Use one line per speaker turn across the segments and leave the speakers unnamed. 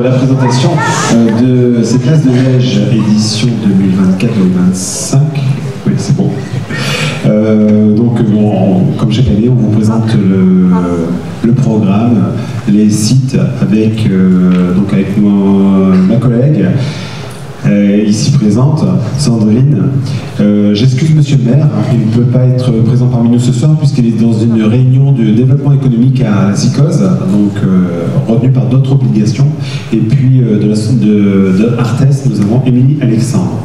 la présentation de ces places de neige édition 2024-2025. Oui, c'est bon. Donc, comme chaque année, on vous présente le programme, les sites avec, ma collègue ici présente, Sandrine. J'excuse Monsieur le maire, il ne peut pas être présent parmi nous ce soir puisqu'il est dans une réunion de développement économique à Psychose, donc retenu par d'autres obligations. Et puis de Arthès, nous avons Émilie Alexandre.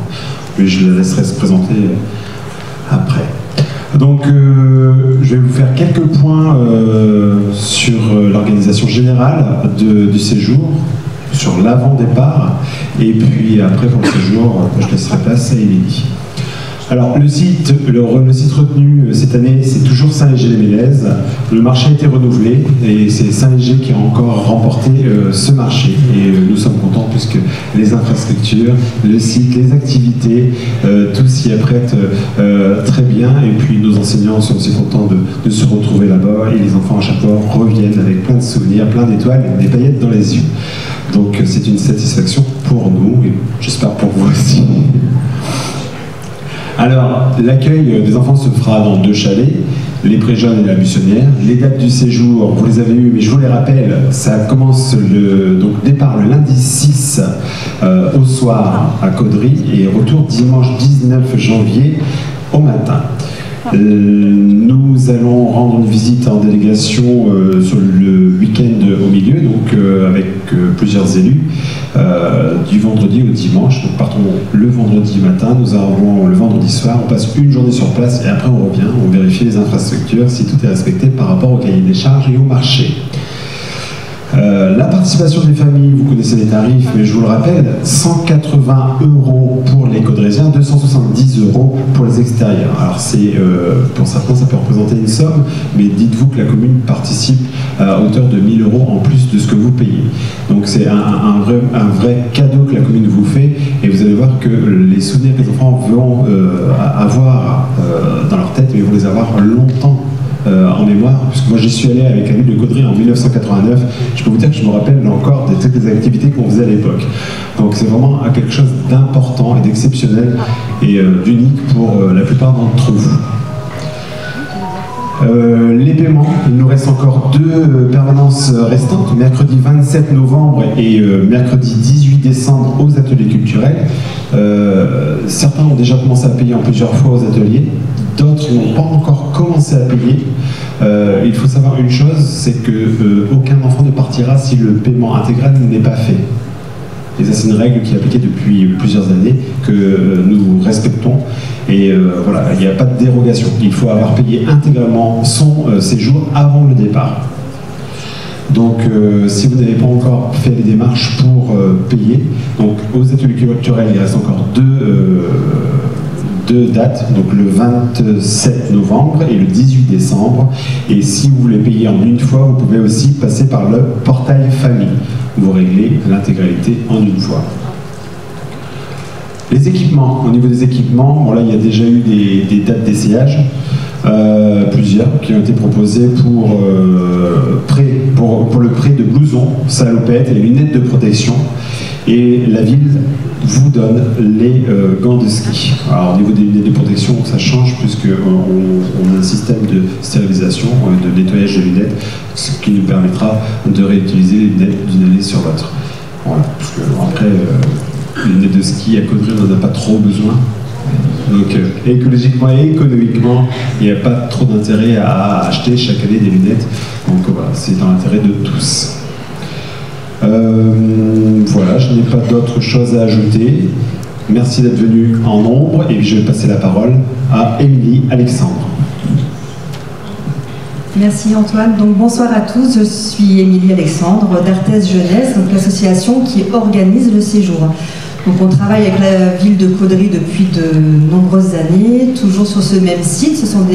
Mais je la laisserai se présenter après. Donc, je vais vous faire quelques points sur l'organisation générale du séjour, sur l'avant-départ, et puis après pour le séjour, je laisserai place à Émilie. Alors le site retenu cette année, c'est toujours Saint-Léger-les-Mélèzes. Le marché a été renouvelé et c'est Saint-Léger qui a encore remporté ce marché. Et nous sommes contents puisque les infrastructures, le site, les activités, tout s'y apprête très bien. Et puis nos enseignants sont aussi contents de se retrouver là-bas et les enfants à chaque fois reviennent avec plein de souvenirs, plein d'étoiles et des paillettes dans les yeux. Donc c'est une satisfaction pour nous et j'espère pour vous aussi. Alors, l'accueil des enfants se fera dans 2 chalets, les Préjeunes et la Buissonnière. Les dates du séjour, vous les avez eues, mais je vous les rappelle, ça commence départ le lundi 6 au soir à Caudry et retour dimanche 19 janvier au matin. Nous allons rendre une visite en délégation sur le week-end au milieu, donc avec plusieurs élus, du vendredi au dimanche. Donc partons le vendredi matin, nous arrivons le vendredi soir, on passe une journée sur place et après on revient, on vérifie les infrastructures, si tout est respecté par rapport au cahier des charges et au marché. La participation des familles, vous connaissez les tarifs, mais je vous le rappelle, 180 € pour les Caudrésiens, 270 € pour les extérieurs. Alors pour certains, ça peut représenter une somme, mais dites-vous que la commune participe à hauteur de 1 000 € en plus de ce que vous payez. Donc c'est un vrai cadeau que la commune vous fait, et vous allez voir que les souvenirs que les enfants vont avoir dans leur tête, mais ils vont les avoir longtemps en mémoire, puisque moi j'y suis allé avec la ville de Caudry en 1989, je peux vous dire que je me rappelle encore de toutes les activités qu'on faisait à l'époque. Donc c'est vraiment quelque chose d'important et d'exceptionnel et d'unique pour la plupart d'entre vous. Les paiements, il nous reste encore 2 permanences restantes, mercredi 27 novembre et mercredi 18 décembre aux ateliers culturels. Certains ont déjà commencé à payer en plusieurs fois aux ateliers, d'autres n'ont pas encore commencé à payer. Il faut savoir une chose, c'est qu'aucun enfant ne partira si le paiement intégral n'est pas fait. Et ça, c'est une règle qui est appliquée depuis plusieurs années, que nous respectons. Et voilà, il n'y a pas de dérogation. Il faut avoir payé intégralement son séjour avant le départ. Donc, si vous n'avez pas encore fait les démarches pour payer, donc aux ateliers culturels, il reste encore 2 dates, donc le 27 novembre et le 18 décembre. Et si vous voulez payer en une fois, vous pouvez aussi passer par le portail famille. Vous réglez l'intégralité en une fois. Les équipements, au niveau des équipements, bon là il y a déjà eu des dates d'essayage, plusieurs qui ont été proposées pour le prêt de blousons, salopettes et lunettes de protection. Et la ville vous donne les gants de ski. Alors au niveau des lunettes de protection, ça change puisqu'on a un système de stérilisation, de nettoyage de lunettes, ce qui nous permettra de réutiliser les lunettes d'une année sur l'autre. Voilà, parce que après, les lunettes de ski à Caudry, on n'en a pas trop besoin. Donc écologiquement et économiquement, il n'y a pas trop d'intérêt à acheter chaque année des lunettes. Donc voilà, c'est dans l'intérêt de tous. Voilà, je n'ai pas d'autre chose à ajouter. Merci d'être venu en nombre et je vais passer la parole à Émilie Alexandre.
Merci Antoine. Donc bonsoir à tous, je suis Émilie Alexandre d'Arthès Jeunesse, donc l'association qui organise le séjour. Donc on travaille avec la ville de Caudry depuis de nombreuses années, toujours sur ce même site. Ce sont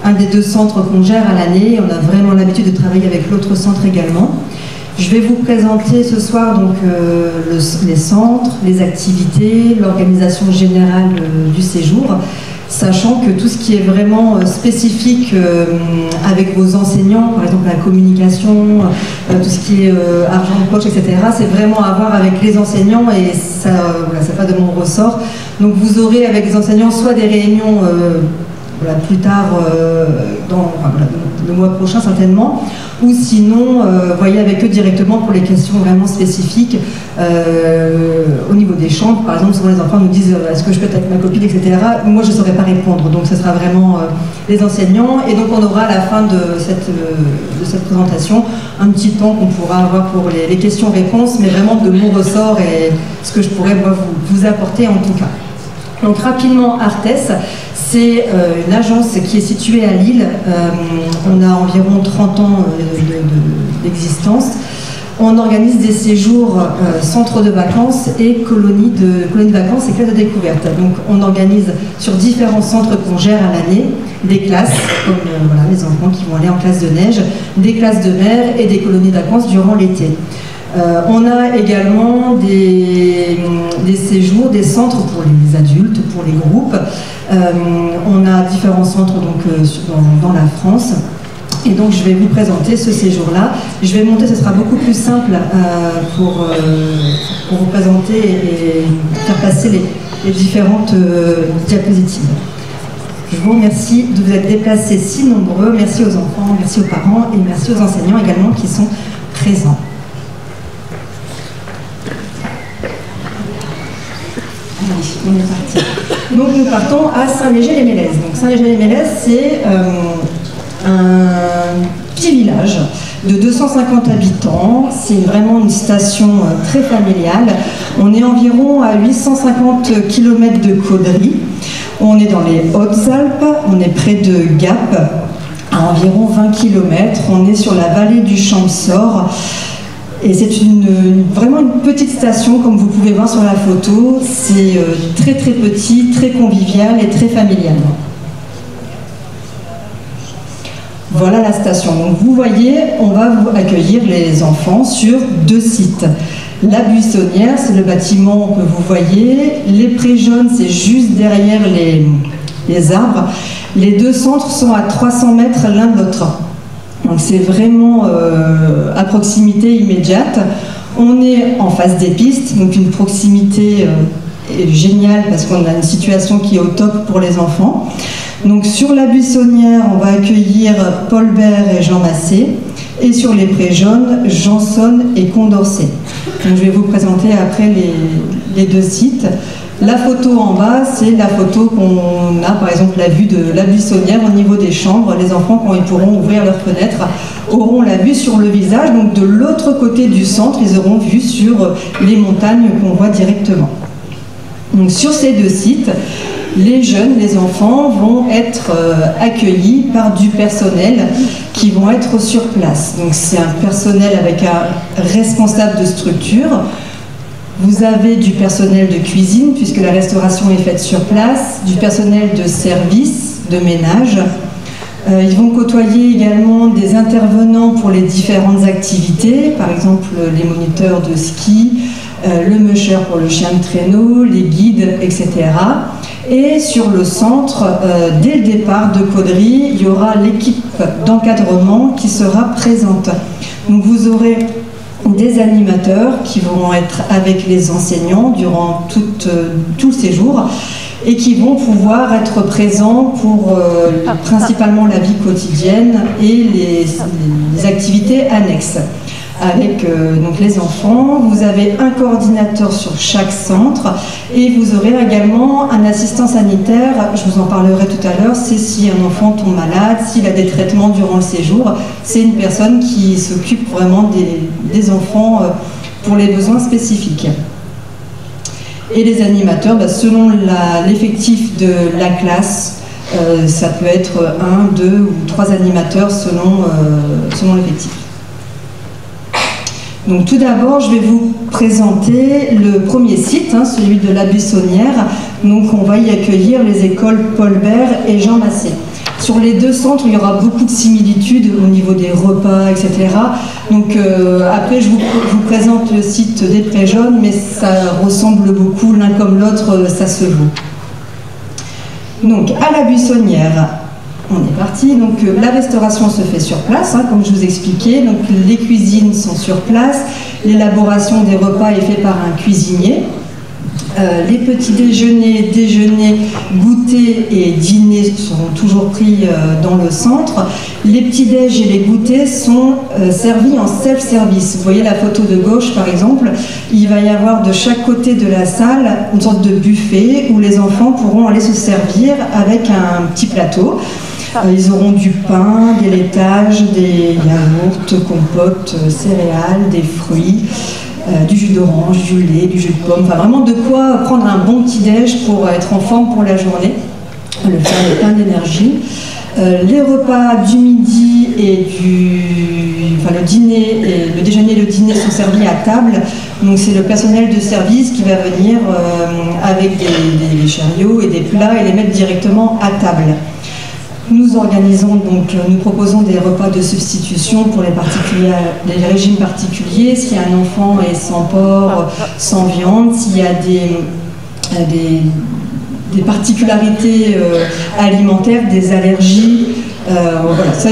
un des 2 centres qu'on gère à l'année. On a vraiment l'habitude de travailler avec l'autre centre également. Je vais vous présenter ce soir donc, les centres, les activités, l'organisation générale du séjour. sachant que tout ce qui est vraiment spécifique avec vos enseignants, par exemple la communication, tout ce qui est argent de poche, etc., c'est vraiment à voir avec les enseignants et ça, voilà, c'est pas de mon ressort. Donc vous aurez avec les enseignants soit des réunions voilà, plus tard, le mois prochain certainement, ou sinon, voyez avec eux directement pour les questions vraiment spécifiques au niveau des chambres. Par exemple, souvent les enfants nous disent est-ce que je peux être avec ma copine, etc. Moi, je ne saurais pas répondre, donc ce sera vraiment les enseignants. Et donc, on aura à la fin de cette présentation un petit temps qu'on pourra avoir pour les questions-réponses, mais vraiment de mon ressort et ce que je pourrais moi, vous apporter en tout cas. Donc rapidement, Artes, c'est une agence qui est située à Lille. On a environ 30 ans d'existence. On organise des séjours centres de vacances et colonies de vacances et classes de découverte. Donc on organise sur différents centres qu'on gère à l'année des classes, comme voilà, les enfants qui vont aller en classe de neige, des classes de mer et des colonies de vacances durant l'été. On a également des séjours, des centres pour les adultes, pour les groupes. On a différents centres donc, dans la France. Et donc je vais vous présenter ce séjour-là. Je vais monter, ce sera beaucoup plus simple pour vous présenter et faire passer les différentes diapositives. Je vous remercie de vous être déplacés si nombreux. Merci aux enfants, merci aux parents et merci aux enseignants également qui sont présents. On est parti. Donc nous partons à Saint-Léger-les-Mélèzes. Donc Saint-Léger-les-Mélèzes, c'est un petit village de 250 habitants. C'est vraiment une station très familiale. On est environ à 850 km de Caudry. On est dans les Hautes-Alpes. On est près de Gap, à environ 20 km. On est sur la vallée du Champsaur. Et c'est vraiment une petite station, comme vous pouvez voir sur la photo. C'est très très petit, très convivial et très familial. Voilà la station. Donc vous voyez, on va vous accueillir les enfants sur 2 sites. La Buissonnière, c'est le bâtiment que vous voyez. Les Prés Jaunes, c'est juste derrière les arbres. Les 2 centres sont à 300 mètres l'un de l'autre. Donc c'est vraiment à proximité immédiate. On est en face des pistes, donc une proximité géniale parce qu'on a une situation qui est au top pour les enfants. Donc sur la Buissonnière, on va accueillir Paul Bert et Jean Massé. Et sur les Prés Jaunes, Janson et Condorcet. Donc je vais vous présenter après les 2 sites. La photo en bas, c'est la photo qu'on a, par exemple, la vue de la Buissonnière au niveau des chambres. Les enfants, quand ils pourront ouvrir leurs fenêtres, auront la vue sur le visage. Donc de l'autre côté du centre, ils auront vue sur les montagnes qu'on voit directement. Donc sur ces 2 sites, les jeunes, les enfants vont être accueillis par du personnel qui vont être sur place. Donc c'est un personnel avec un responsable de structure. Vous avez du personnel de cuisine, puisque la restauration est faite sur place, du personnel de service, de ménage. Ils vont côtoyer également des intervenants pour les différentes activités, par exemple les moniteurs de ski, le musher pour le chien de traîneau, les guides, etc. Et sur le centre, dès le départ de Caudry, il y aura l'équipe d'encadrement qui sera présente. Donc vous aurez des animateurs qui vont être avec les enseignants durant tout le séjour et qui vont pouvoir être présents pour principalement la vie quotidienne et les activités annexes. Avec donc les enfants, vous avez un coordinateur sur chaque centre et vous aurez également un assistant sanitaire, je vous en parlerai tout à l'heure, c'est si un enfant tombe malade, s'il a des traitements durant le séjour, c'est une personne qui s'occupe vraiment des enfants pour les besoins spécifiques. Et les animateurs, selon l'effectif de la classe, ça peut être 1, 2 ou 3 animateurs selon l'effectif. Donc tout d'abord, je vais vous présenter le premier site, celui de la Buissonnière. Donc on va y accueillir les écoles Paul Bert et Jean Massé. Sur les 2 centres, il y aura beaucoup de similitudes au niveau des repas, etc. Donc après, je vous présente le site des Prés Jaunes, mais ça ressemble beaucoup l'un comme l'autre, ça se vaut. Donc à la Buissonnière, on est parti. Donc la restauration se fait sur place, hein, comme je vous expliquais. Donc les cuisines sont sur place. L'élaboration des repas est faite par un cuisinier. Les petits déjeuners, goûters et dîners seront toujours pris dans le centre. Les petits déj et les goûters sont servis en self-service. Vous voyez la photo de gauche par exemple, il va y avoir de chaque côté de la salle une sorte de buffet où les enfants pourront aller se servir avec un petit plateau. Ils auront du pain, des laitages, des yaourts, compotes, céréales, des fruits. Du jus d'orange, du lait, du jus de pomme, enfin vraiment de quoi prendre un bon petit-déj pour être en forme pour la journée, le faire avec plein d'énergie. Les repas du midi et le dîner, et le déjeuner et le dîner sont servis à table, donc c'est le personnel de service qui va venir avec des chariots et des plats et les mettre directement à table. Nous organisons donc, nous proposons des repas de substitution pour les régimes particuliers. S'il y a un enfant est sans porc, sans viande, s'il y a des particularités alimentaires, des allergies, voilà, ça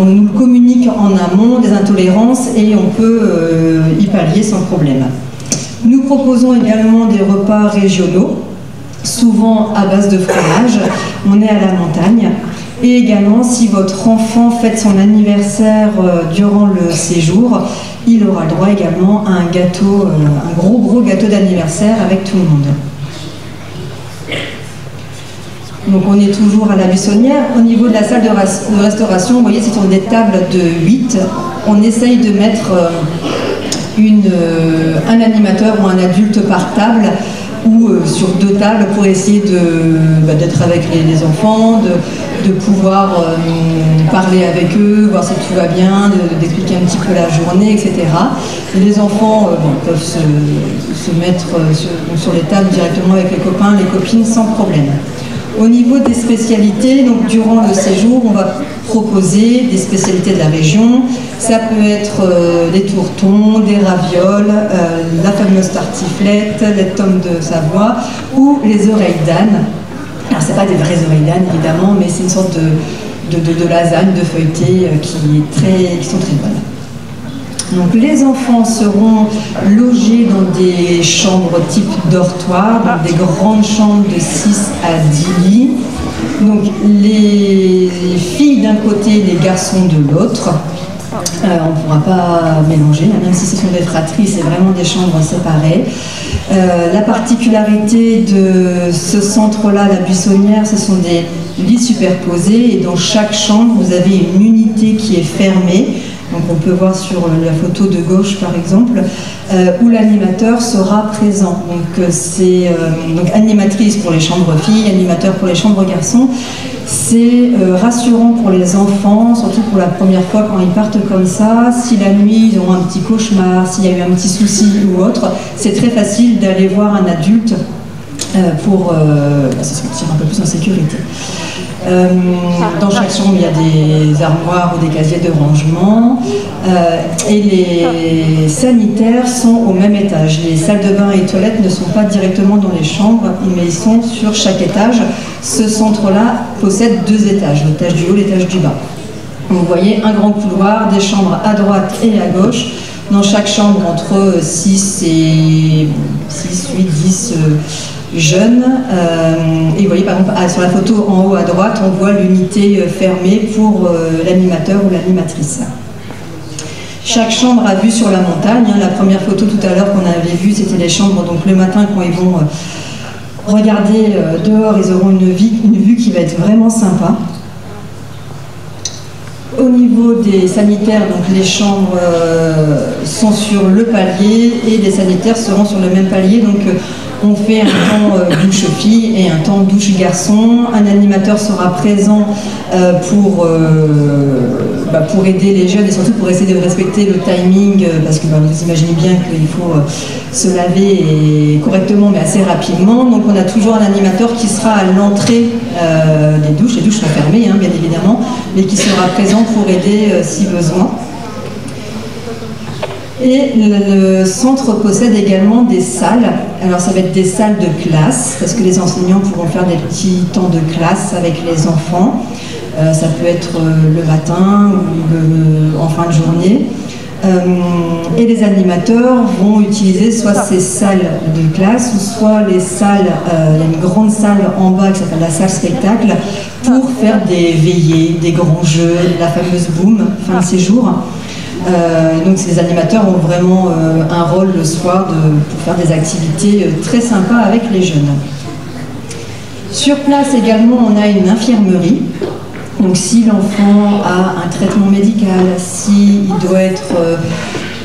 on nous le communique en amont, des intolérances, et on peut y pallier sans problème. Nous proposons également des repas régionaux, souvent à base de fromage. On est à la montagne. Et également, si votre enfant fête son anniversaire durant le séjour, il aura le droit également à un gâteau, un gros gâteau d'anniversaire avec tout le monde. Donc on est toujours à la Buissonnière. Au niveau de la salle de restauration, vous voyez, ce sont des tables de 8. On essaye de mettre un animateur ou un adulte par table, ou sur 2 tables pour essayer d'être avec les enfants, de pouvoir parler avec eux, voir si tout va bien, d'expliquer un petit peu la journée, etc. Et les enfants peuvent se mettre sur les tables directement avec les copains, les copines sans problème. Au niveau des spécialités, donc durant le séjour, on va proposer des spécialités de la région. Ça peut être des tourtons, des ravioles, la fameuse tartiflette, les tomes de Savoie ou les oreilles d'âne. Alors c'est pas des vraies oreilles d'âne évidemment, mais c'est une sorte de lasagne, de feuilleté qui sont très bonnes. Donc les enfants seront logés dans des chambres type dortoir, donc des grandes chambres de 6 à 10 lits. Donc les filles d'un côté, les garçons de l'autre. On ne pourra pas mélanger, même si ce sont des fratries, c'est vraiment des chambres séparées. La particularité de ce centre-là, la Buissonnière, ce sont des lits superposés et dans chaque chambre, vous avez une unité qui est fermée. Donc on peut voir sur la photo de gauche par exemple, où l'animateur sera présent. Donc c'est animatrice pour les chambres filles, animateur pour les chambres garçons. C'est rassurant pour les enfants, surtout pour la première fois quand ils partent comme ça. Si la nuit ils ont un petit cauchemar, s'il y a eu un petit souci ou autre, c'est très facile d'aller voir un adulte pour se sentir un peu plus en sécurité. Dans chaque chambre, il y a des armoires ou des casiers de rangement et les sanitaires sont au même étage. Les salles de bain et toilettes ne sont pas directement dans les chambres, mais ils sont sur chaque étage. Ce centre-là possède 2 étages, l'étage du haut, l'étage du bas. Vous voyez un grand couloir, des chambres à droite et à gauche. Dans chaque chambre, entre 6, 8, 10 jeunes. Et vous voyez par exemple sur la photo en haut à droite, on voit l'unité fermée pour l'animateur ou l'animatrice. Chaque chambre a vue sur la montagne. La première photo tout à l'heure qu'on avait vue, c'était les chambres. Donc le matin, quand ils vont regarder dehors, ils auront une vue qui va être vraiment sympa. Au niveau des sanitaires, donc les chambres sont sur le palier et les sanitaires seront sur le même palier. Donc on fait un temps douche fille et un temps douche garçon. Un animateur sera présent pour aider les jeunes et surtout pour essayer de respecter le timing parce que vous imaginez bien qu'il faut se laver correctement mais assez rapidement. Donc on a toujours un animateur qui sera à l'entrée des douches. Les douches sont fermées bien évidemment, mais qui sera présent pour aider si besoin. Et le centre possède également des salles. Alors ça va être des salles de classe, parce que les enseignants pourront faire des petits temps de classe avec les enfants. Ça peut être le matin ou en fin de journée. Et les animateurs vont utiliser soit ces salles de classe ou soit les salles, il y a une grande salle en bas qui s'appelle la salle spectacle pour faire des veillées, des grands jeux, la fameuse boom, fin de séjour. Donc ces animateurs ont vraiment un rôle le soir pour faire des activités très sympas avec les jeunes. Sur place également, on a une infirmerie. Donc si l'enfant a un traitement médical, s'il doit être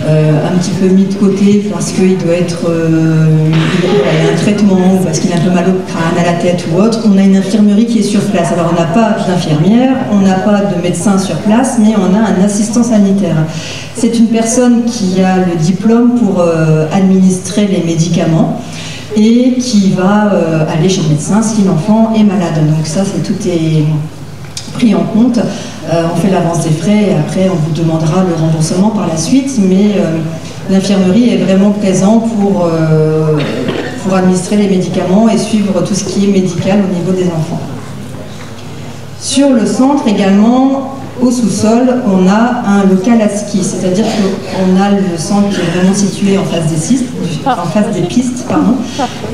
un petit peu mis de côté parce qu'il doit être il a un traitement ou parce qu'il a un peu mal au crâne, à la tête ou autre, on a une infirmerie qui est sur place. Alors on n'a pas d'infirmière, on n'a pas de médecin sur place, mais on a un assistant sanitaire. C'est une personne qui a le diplôme pour administrer les médicaments et qui va aller chez le médecin si l'enfant est malade. Donc ça, tout est pris en compte. On fait l'avance des frais et après on vous demandera le remboursement par la suite, mais l'infirmerie est vraiment présente pour administrer les médicaments et suivre tout ce qui est médical au niveau des enfants. Sur le centre également, au sous-sol, on a un local à ski, c'est-à-dire qu'on a le centre qui est vraiment situé en face des pistes,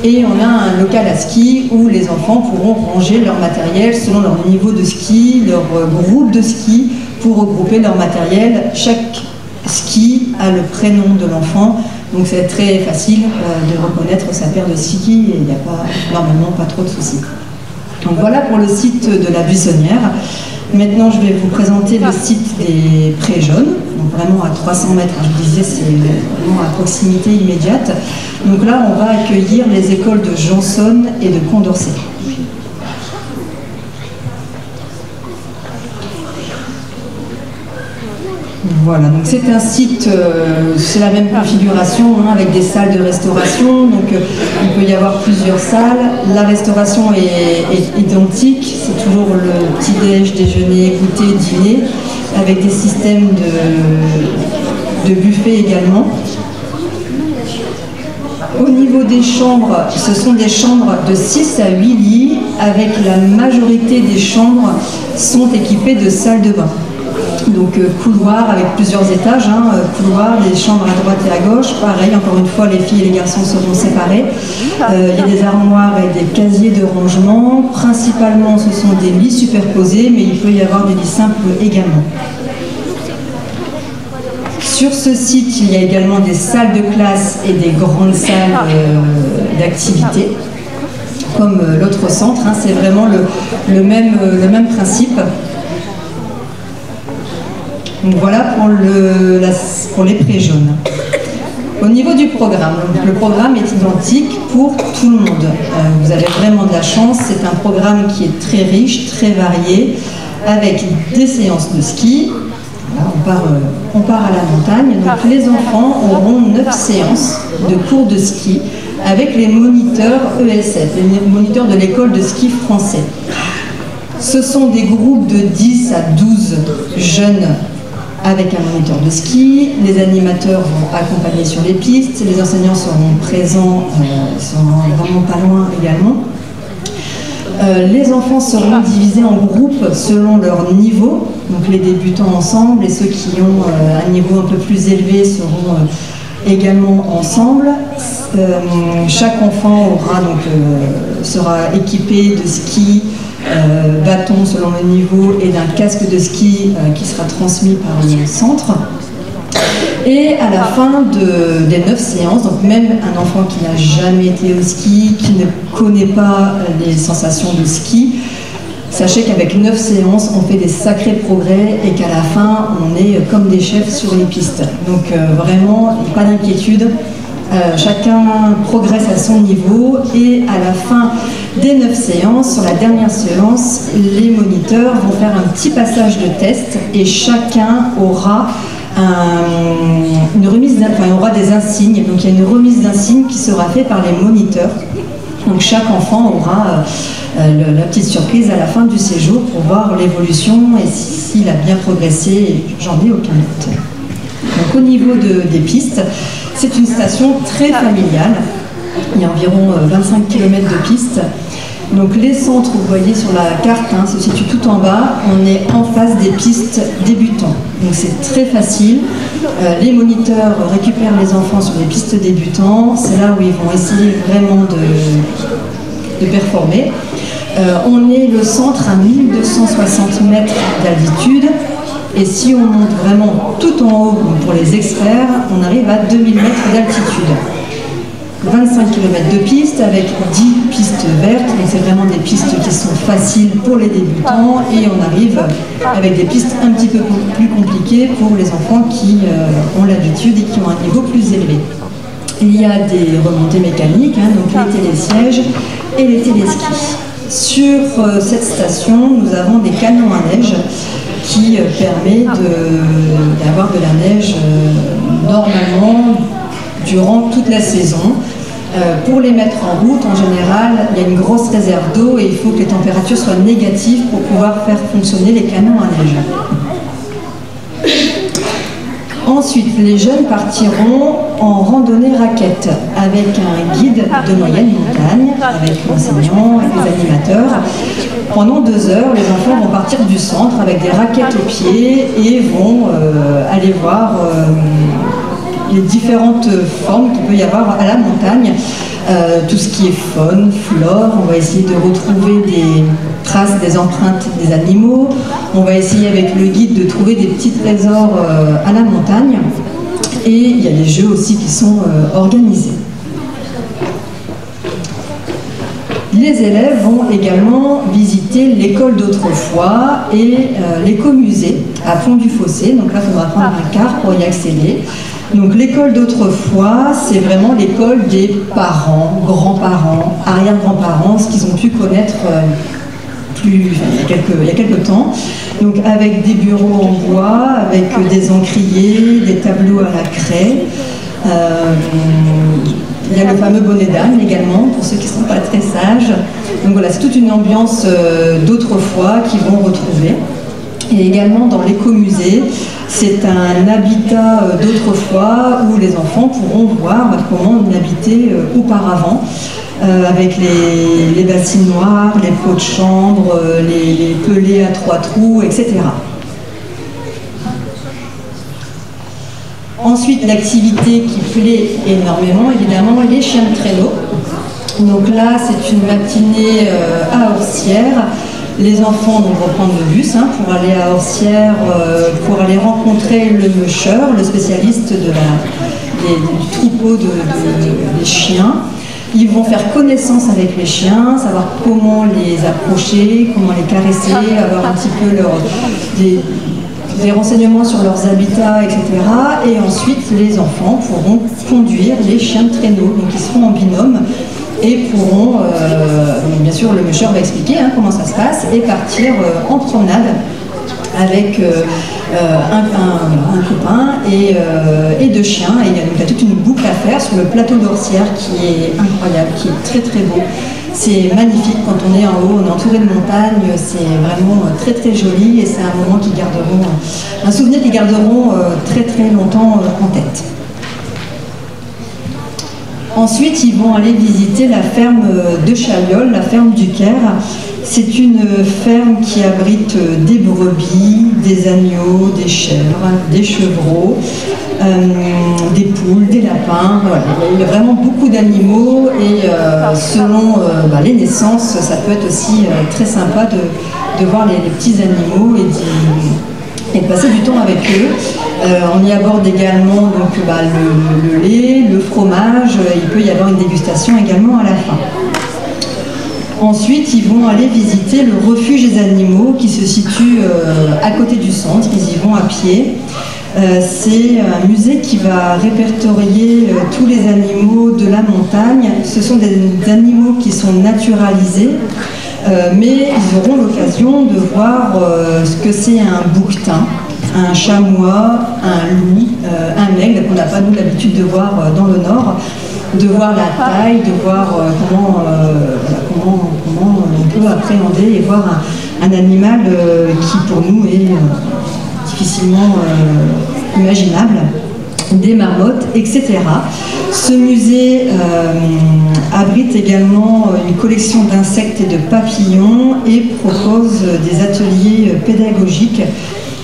et on a un local à ski où les enfants pourront ranger leur matériel selon leur niveau de ski, leur groupe de ski, pour regrouper leur matériel. Chaque ski a le prénom de l'enfant, donc c'est très facile de reconnaître sa paire de skis et il n'y a normalement pas trop de soucis. Donc voilà pour le site de la Buissonnière. Maintenant, je vais vous présenter le site des Prés Jaunes, donc vraiment à 300 mètres, je disais, c'est vraiment à proximité immédiate. Donc là, on va accueillir les écoles de Janson et de Condorcet. Voilà, donc c'est un site, c'est la même configuration avec des salles de restauration, donc il peut y avoir plusieurs salles. La restauration est identique, c'est toujours le petit-déj, déjeuner, goûter, dîner, avec des systèmes de buffet également. Au niveau des chambres, ce sont des chambres de 6 à 8 lits, avec la majorité des chambres sont équipées de salles de bain. Donc couloir avec plusieurs étages, couloir, des chambres à droite et à gauche, pareil, encore une fois les filles et les garçons seront séparés. Il y a des armoires et des casiers de rangement, principalement ce sont des lits superposés, mais il peut y avoir des lits simples également. Sur ce site, il y a également des salles de classe et des grandes salles d'activité, comme l'autre centre, c'est vraiment le même principe. Donc voilà pour les Prés Jaunes. Au niveau du programme, le programme est identique pour tout le monde. Vous avez vraiment de la chance, c'est un programme qui est très riche, très varié, avec des séances de ski. Là, on part à la montagne. Donc les enfants auront 9 séances de cours de ski avec les moniteurs ESF, les moniteurs de l'école de ski français. Ce sont des groupes de 10 à 12 jeunes avec un moniteur de ski, les animateurs vont accompagner sur les pistes, les enseignants seront présents, seront vraiment pas loin également. Les enfants seront divisés en groupes selon leur niveau, donc les débutants ensemble et ceux qui ont un niveau un peu plus élevé seront également ensemble. Chaque enfant sera équipé de ski, bâton selon le niveau et d'un casque de ski qui sera transmis par le centre. Et à la fin des 9 séances, donc même un enfant qui n'a jamais été au ski, qui ne connaît pas les sensations de ski, sachez qu'avec 9 séances, on fait des sacrés progrès et qu'à la fin, on est comme des chefs sur les pistes. Donc vraiment, pas d'inquiétude. Chacun progresse à son niveau et à la fin des 9 séances, sur la dernière séance, les moniteurs vont faire un petit passage de test et chacun aura aura des insignes. Donc il y a une remise d'insignes qui sera faite par les moniteurs. Donc chaque enfant aura la petite surprise à la fin du séjour pour voir l'évolution et s'il a bien progressé. J'en ai aucun doute. Donc au niveau des pistes, c'est une station très familiale. Il y a environ 25 km de pistes. Donc les centres, vous voyez sur la carte, se situent tout en bas. On est en face des pistes débutants. Donc c'est très facile. Les moniteurs récupèrent les enfants sur les pistes débutants. C'est là où ils vont essayer vraiment de performer. On est le centre à 1260 mètres d'altitude. Et si on monte vraiment tout en haut, pour les experts, on arrive à 2000 mètres d'altitude. 25 km de pistes avec 10 pistes vertes, donc c'est vraiment des pistes qui sont faciles pour les débutants, et on arrive avec des pistes un petit peu plus compliquées pour les enfants qui ont l'habitude et qui ont un niveau plus élevé. Il y a des remontées mécaniques, donc les télésièges et les téléskis. Sur cette station, nous avons des canons à neige qui permet d'avoir de la neige normalement durant toute la saison. Pour les mettre en route, en général, il y a une grosse réserve d'eau et il faut que les températures soient négatives pour pouvoir faire fonctionner les canons à neige. Ensuite, les jeunes partiront en randonnée raquette avec un guide de moyenne montagne, avec l'enseignant et les animateurs. Pendant 2 heures, les enfants vont partir du centre avec des raquettes aux pieds et vont aller voir les différentes formes qu'il peut y avoir à la montagne, tout ce qui est faune, flore. On va essayer de retrouver des traces, des empreintes des animaux. On va essayer avec le guide de trouver des petits trésors à la montagne. Et il y a des jeux aussi qui sont organisés. Les élèves vont également visiter l'école d'autrefois et l'écomusée à Pont-du-Fossé. Donc là, il faudra prendre un car pour y accéder. Donc l'école d'autrefois, c'est vraiment l'école des parents, grands-parents, arrière-grands-parents, ce qu'ils ont pu connaître il y a quelques temps. Donc avec des bureaux en bois, avec des encriers, des tableaux à la craie. Il y a le fameux bonnet d'âne également, pour ceux qui ne sont pas très sages. Donc voilà, c'est toute une ambiance d'autrefois qu'ils vont retrouver. Et également dans l'écomusée, c'est un habitat d'autrefois où les enfants pourront voir comment on habitait auparavant, avec les bassines noires, les pots de chambre, les pelés à 3 trous, etc. Ensuite, l'activité qui plaît énormément, évidemment, les chiens de traîneau. Donc là, c'est une matinée à Orsières. Les enfants vont reprendre le bus pour aller à Orsières, pour aller rencontrer le musher, le spécialiste du troupeau des chiens. Ils vont faire connaissance avec les chiens, savoir comment les approcher, comment les caresser, avoir un petit peu des renseignements sur leurs habitats, etc. Et ensuite, les enfants pourront conduire les chiens de traîneau. Donc ils seront en binôme et pourront, bien sûr, le musher va expliquer comment ça se passe, et partir en promenade avec un copain et 2 chiens. Et il y a toute une boucle à faire sur le plateau d'Orsières qui est incroyable, qui est très très beau. C'est magnifique quand on est en haut, on est entouré de montagnes, c'est vraiment très très joli, et c'est un moment qui garderont, un souvenir qu'ils garderont très très longtemps en tête. Ensuite, ils vont aller visiter la ferme de Chaillol, la ferme du Caire. C'est une ferme qui abrite des brebis, des agneaux, des chèvres, des chevreaux, des poules, des lapins. Voilà. Il y a vraiment beaucoup d'animaux, et selon les naissances, ça peut être aussi très sympa de voir les petits animaux et de passer du temps avec eux. On y aborde également donc, le lait, le fromage. Il peut y avoir une dégustation également à la fin. Ensuite, ils vont aller visiter le refuge des animaux qui se situe à côté du centre. Ils y vont à pied. C'est un musée qui va répertorier tous les animaux de la montagne. Ce sont des animaux qui sont naturalisés, mais ils auront l'occasion de voir ce que c'est un bouquetin, un chamois, un loup, un aigle qu'on n'a pas nous l'habitude de voir dans le nord, de voir la taille, de voir comment on peut appréhender et voir un animal qui pour nous est difficilement imaginables, des marmottes, etc. Ce musée abrite également une collection d'insectes et de papillons et propose des ateliers pédagogiques,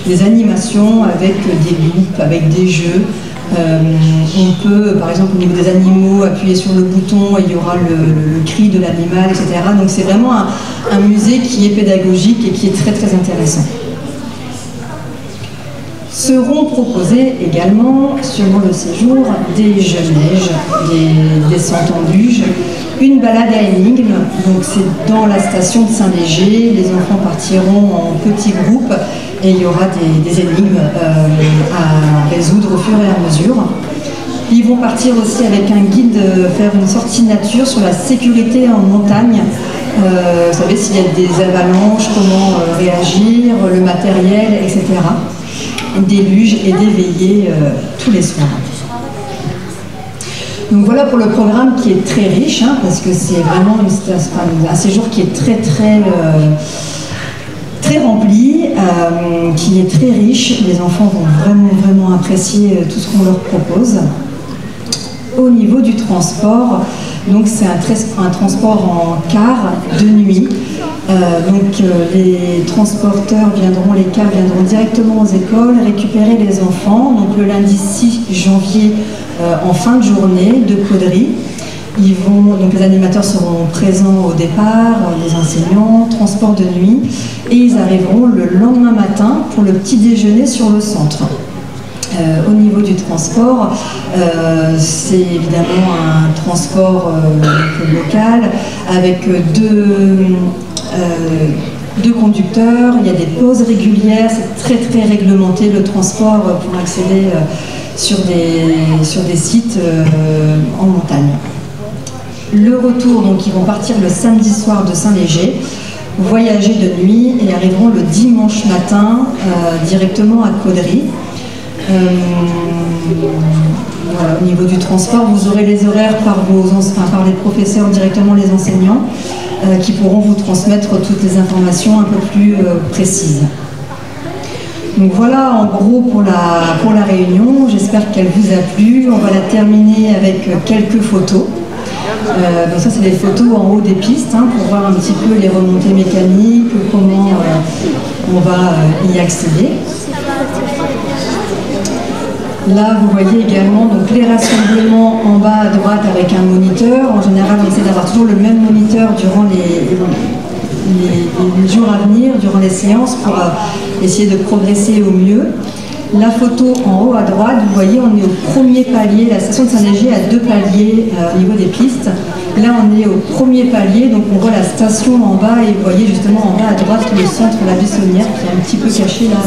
des animations avec des loupes, avec des jeux. On peut, par exemple, au niveau des animaux, appuyer sur le bouton et il y aura le cri de l'animal, etc. Donc c'est vraiment un musée qui est pédagogique et qui est très très intéressant. Seront proposés également, selon le séjour, des jeux-neige, des descentes en luge, une balade à énigmes, donc c'est dans la station de Saint-Léger, les enfants partiront en petits groupes et il y aura des énigmes à résoudre au fur et à mesure. Ils vont partir aussi avec un guide faire une sortie nature sur la sécurité en montagne. Vous savez, s'il y a des avalanches, comment réagir, le matériel, etc. Des luges et des veillées tous les soirs. Donc voilà pour le programme qui est très riche, hein, parce que c'est vraiment un séjour qui est très rempli, qui est très riche. Les enfants vont vraiment apprécier tout ce qu'on leur propose. Au niveau du transport, donc c'est un transport en car de nuit. Les transporteurs les cars viendront directement aux écoles récupérer les enfants. Donc le lundi 6 janvier en fin de journée de Caudry. Donc les animateurs seront présents au départ, les enseignants, transport de nuit, et ils arriveront le lendemain matin pour le petit déjeuner sur le centre. Au niveau du transport, c'est évidemment un transport local avec deux conducteurs, il y a des pauses régulières, c'est très réglementé le transport pour accéder sur des sites en montagne. Le retour, donc ils vont partir le samedi soir de Saint-Léger, voyager de nuit et arriveront le dimanche matin directement à Caudry. Voilà, au niveau du transport, vous aurez les horaires par les professeurs, directement les enseignants, qui pourront vous transmettre toutes les informations un peu plus précises. Donc voilà en gros pour la réunion, j'espère qu'elle vous a plu. On va la terminer avec quelques photos. Donc ça c'est des photos en haut des pistes, hein, pour voir un petit peu les remontées mécaniques, comment on va y accéder. Là, vous voyez également donc, les rassemblements en bas à droite avec un moniteur. En général, on essaie d'avoir toujours le même moniteur durant les jours à venir, durant les séances, pour essayer de progresser au mieux. La photo en haut à droite, vous voyez, on est au premier palier. La station de Saint-Léger a 2 paliers au niveau des pistes. Là, on est au premier palier, donc on voit la station en bas et vous voyez justement en bas à droite le centre de la Buissonnière qui est un petit peu caché là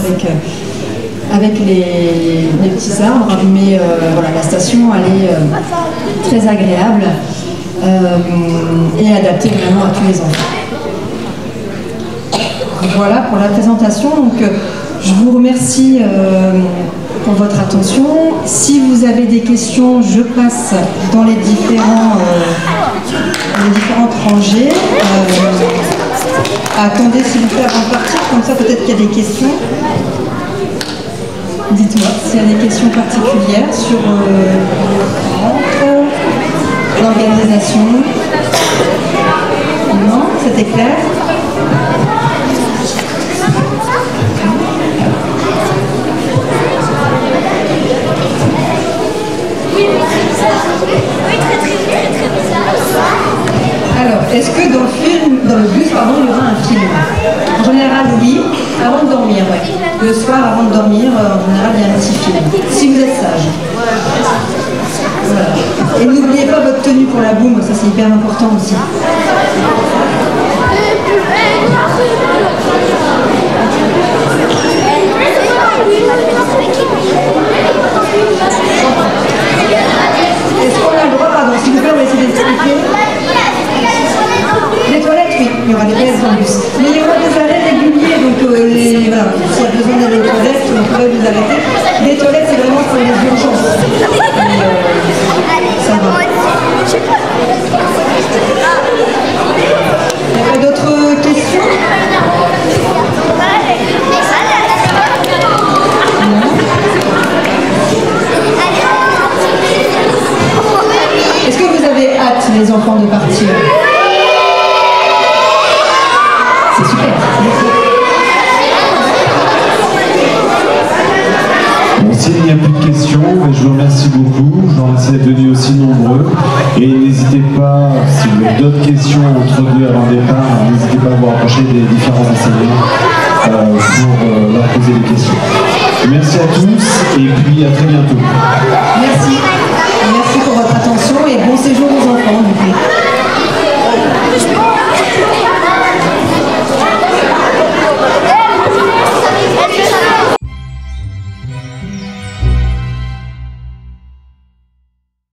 avec les petits arbres, mais voilà, la station elle est très agréable et adaptée vraiment à tous les enfants. Voilà pour la présentation. Donc, je vous remercie pour votre attention. Si vous avez des questions, je passe dans les différentes rangées. Attendez s'il vous plaît avant de partir, comme ça peut-être qu'il y a des questions. Dites-moi s'il y a des questions particulières sur l'organisation. Non, c'était clair. Alors, est-ce que dans le bus, il y aura un film? En général, oui, avant de dormir, ouais. Le soir, avant de dormir, en général, il y a un petit film. Si vous êtes sage. Voilà. Et n'oubliez pas votre tenue pour la boum, ça c'est hyper important aussi. Est-ce qu'on a le droit, pardon, s'il vous plaît, on va essayer d'expliquer. Les toilettes, oui, il y aura des pièces en bus. Mais il y aura des arrêts réguliers, donc voilà, s'il y a besoin d'aller aux toilettes, on pourrait vous arrêter. Les toilettes, c'est vraiment pour les urgences. Ça va. Il y a d'autres questions? Non. les enfants de partir. C'est super.
Bon, s'il n'y a plus de questions, je vous remercie beaucoup. Je vous remercie d'être venus aussi nombreux. Et n'hésitez pas, si vous avez d'autres questions entre deux avant le départ, n'hésitez pas à vous rapprocher des différents enseignants pour leur poser des questions. Merci à tous et puis à très bientôt.
Merci.